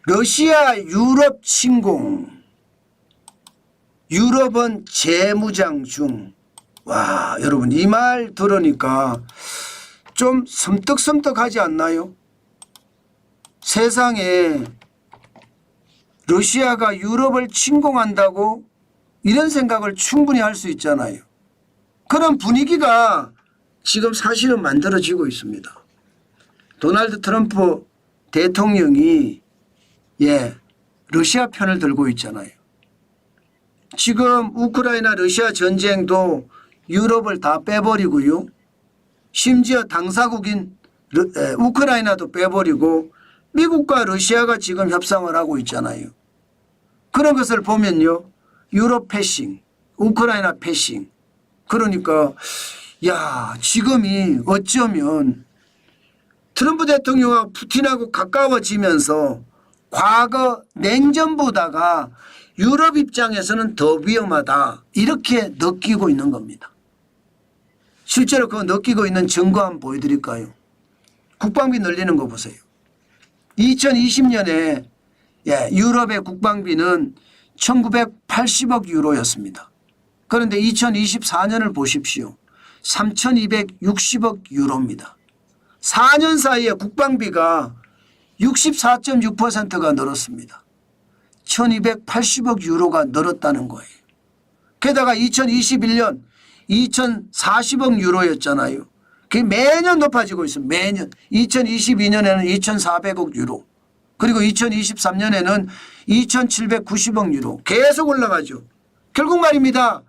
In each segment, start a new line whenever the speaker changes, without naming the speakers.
러시아 유럽 침공, 유럽은 재무장 중. 와, 여러분 이 말 들으니까 좀 섬뜩섬뜩하지 않나요? 세상에 러시아가 유럽을 침공한다고 이런 생각을 충분히 할 수 있잖아요. 그런 분위기가 지금 사실은 만들어지고 있습니다. 도널드 트럼프 대통령이 러시아 편을 들고 있잖아요. 지금 우크라이나 러시아 전쟁도 유럽을 다 빼버리고요. 심지어 당사국인 우크라이나도 빼버리고 미국과 러시아가 지금 협상을 하고 있잖아요. 그런 것을 보면요. 유럽 패싱, 우크라이나 패싱. 그러니까 지금이 어쩌면 트럼프 대통령과 푸틴하고 가까워지면서 과거 냉전보다가 유럽 입장에서는 더 위험하다 이렇게 느끼고 있는 겁니다. 실제로 그거 느끼고 있는 증거 한번 보여드릴까요? 국방비 늘리는 거 보세요. 2020년에 유럽의 국방비는 1980억 유로였습니다. 그런데 2024년을 보십시오. 3260억 유로입니다. 4년 사이에 국방비가 64.6%가 늘었습니다. 1280억 유로가 늘었다는 거예요. 게다가 2021년 2040억 유로였잖아요. 그게 매년 높아지고 있습니다. 매년. 2022년에는 2400억 유로. 그리고 2023년에는 2790억 유로. 계속 올라가죠. 결국 말입니다.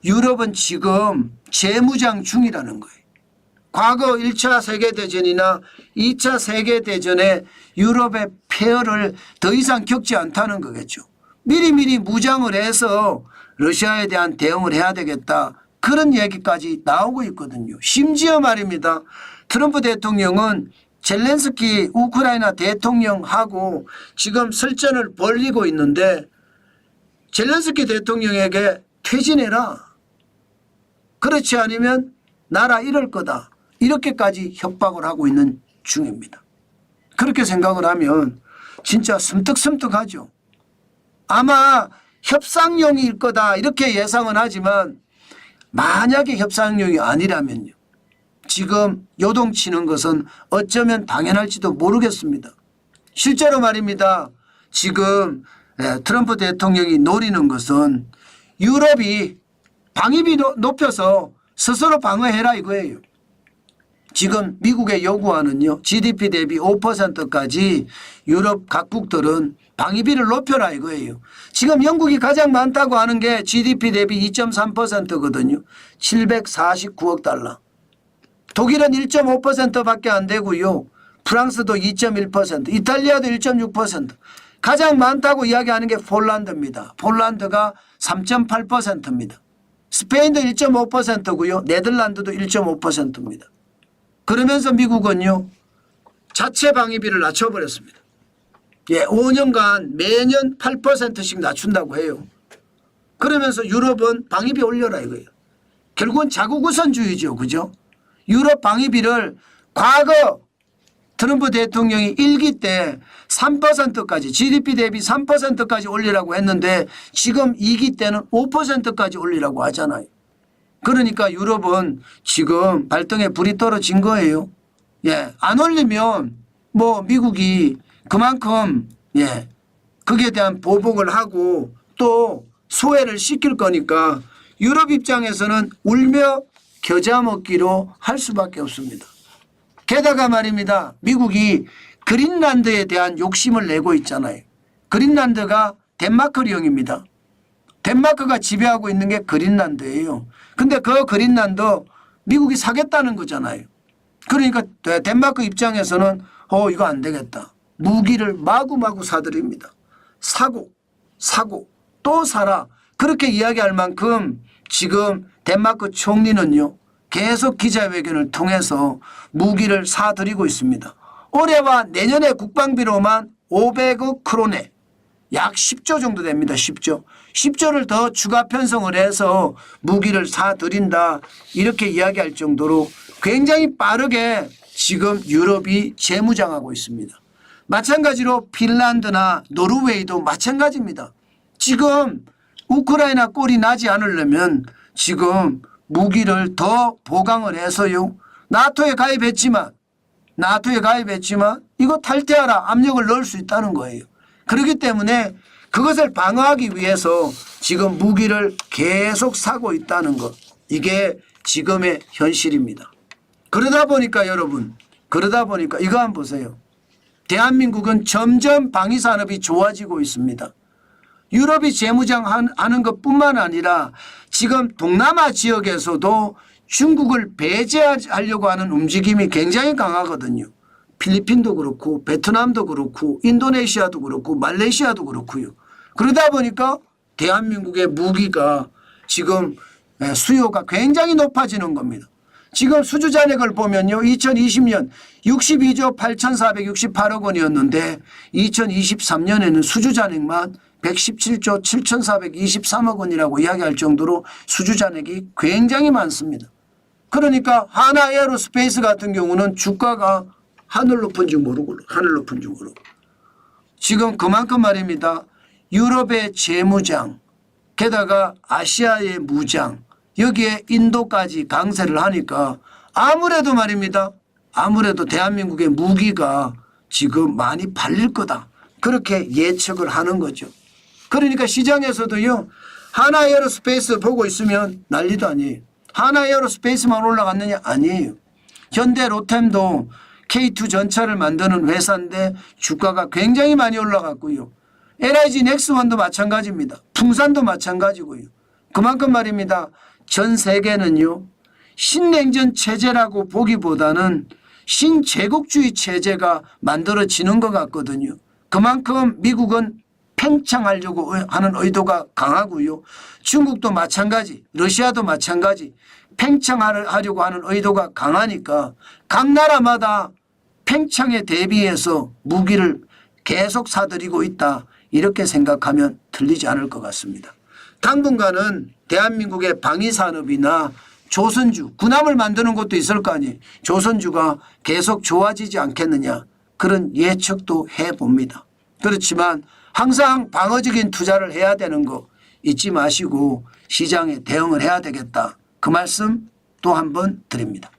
유럽은 지금 재무장 중이라는 거예요. 과거 1차 세계대전이나 2차 세계대전에 유럽의 폐허를 더 이상 겪지 않다는 거겠죠. 미리미리 무장을 해서 러시아에 대한 대응을 해야 되겠다. 그런 얘기까지 나오고 있거든요. 심지어 말입니다. 트럼프 대통령은 젤렌스키 우크라이나 대통령하고 지금 설전을 벌이고 있는데 젤렌스키 대통령에게 퇴진해라. 그렇지 않으면 나라 잃을 거다. 이렇게까지 협박을 하고 있는 중입니다. 그렇게 생각을 하면 진짜 섬뜩섬뜩하죠. 아마 협상용일 거다 이렇게 예상은 하지만 만약에 협상용이 아니라면요. 지금 요동치는 것은 어쩌면 당연할지도 모르겠습니다. 실제로 말입니다. 지금 트럼프 대통령이 노리는 것은 유럽이 방위비 높여서 스스로 방어해라 이거예요. 지금 미국의 요구하는요. GDP 대비 5%까지 유럽 각국들은 방위비를 높여라 이거예요. 지금 영국이 가장 많다고 하는 게 GDP 대비 2.3%거든요. 749억 달러. 독일은 1.5%밖에 안 되고요. 프랑스도 2.1%, 이탈리아도 1.6%. 가장 많다고 이야기하는 게 폴란드입니다. 폴란드가 3.8%입니다. 스페인도 1.5%고요. 네덜란드도 1.5%입니다. 그러면서 미국은요. 자체 방위비를 낮춰버렸습니다. 5년간 매년 8%씩 낮춘다고 해요. 그러면서 유럽은 방위비 올려라 이거예요. 결국은 자국 우선주의죠. 그죠? 유럽 방위비를 과거 트럼프 대통령이 1기 때 3%까지 GDP 대비 3%까지 올리라고 했는데 지금 2기 때는 5%까지 올리라고 하잖아요. 그러니까 유럽은 지금 발등에 불이 떨어진 거예요. 안 올리면 뭐 미국이 그만큼 거기에 대한 보복을 하고 또 소외를 시킬 거니까 유럽 입장에서는 울며 겨자 먹기로 할 수밖에 없습니다. 게다가 말입니다. 미국이 그린란드에 대한 욕심을 내고 있잖아요. 그린란드가 덴마크령입니다. 덴마크가 지배하고 있는 게 그린란드예요. 근데 그 그린란드 미국이 사겠다는 거잖아요. 그러니까 덴마크 입장에서는 이거 안 되겠다. 무기를 마구마구 사들입니다. 사고 또 사라. 그렇게 이야기할 만큼 지금 덴마크 총리는요. 계속 기자회견을 통해서 무기를 사들이고 있습니다. 올해와 내년의 국방비로만 500억 크로네 약 10조 정도 됩니다. 10조를 더 추가 편성을 해서 무기를 사들인다 이렇게 이야기할 정도로 굉장히 빠르게 지금 유럽이 재무장하고 있습니다. 마찬가지로 핀란드나 노르웨이도 마찬가지입니다. 지금 우크라이나 꼴이 나지 않으려면 지금 무기를 더 보강을 해서요. 나토에 가입했지만 이거 탈퇴하라 압력을 넣을 수 있다는 거예요. 그렇기 때문에 그것을 방어하기 위해서 지금 무기를 계속 사고 있다는 것. 이게 지금의 현실입니다. 그러다 보니까 여러분, 이거 한번 보세요. 대한민국은 점점 방위산업이 좋아지고 있습니다. 유럽이 재무장하는 것뿐만 아니라 지금 동남아 지역에서도 중국을 배제하려고 하는 움직임이 굉장히 강하거든요. 필리핀도 그렇고 베트남도 그렇고 인도네시아도 그렇고 말레이시아도 그렇고요. 그러다 보니까 대한민국의 무기가 지금 수요가 굉장히 높아지는 겁니다. 지금 수주 잔액을 보면요. 2020년 62조 8,468억 원이었는데 2023년에는 수주 잔액만 117조 7,423억 원이라고 이야기할 정도로 수주 잔액이 굉장히 많습니다. 그러니까 하나에어로스페이스 같은 경우는 주가가 하늘 높은 줄 모르고 지금 그만큼 말입니다. 유럽의 재무장 게다가 아시아의 무장 여기에 인도까지 강세를 하니까 아무래도 말입니다. 아무래도 대한민국의 무기가 지금 많이 팔릴 거다. 그렇게 예측을 하는 거죠. 그러니까 시장에서도요. 하나에어로스페이스 보고 있으면 난리도 아니에요. 하나에어로스페이스만 올라갔느냐? 아니에요. 현대 로템도 K2 전차를 만드는 회사인데 주가가 굉장히 많이 올라갔고요. LIG 넥스원도 마찬가지입니다. 풍산도 마찬가지고요. 그만큼 말입니다. 전 세계는요. 신냉전 체제라고 보기보다는 신제국주의 체제가 만들어지는 것 같거든요. 그만큼 미국은 팽창하려고 하는 의도가 강하고요. 중국도 마찬가지, 러시아도 마찬가지 팽창하려고 하는 의도가 강하니까 각 나라마다 팽창에 대비해서 무기를 계속 사들이고 있다. 이렇게 생각하면 틀리지 않을 것 같습니다. 당분간은 대한민국의 방위산업이나 조선주, 군함을 만드는 것도 있을 거 아니에요. 조선주가 계속 좋아지지 않겠느냐 그런 예측도 해봅니다. 그렇지만 항상 방어적인 투자를 해야 되는 거 잊지 마시고 시장에 대응을 해야 되겠다. 그 말씀 또 한 번 드립니다.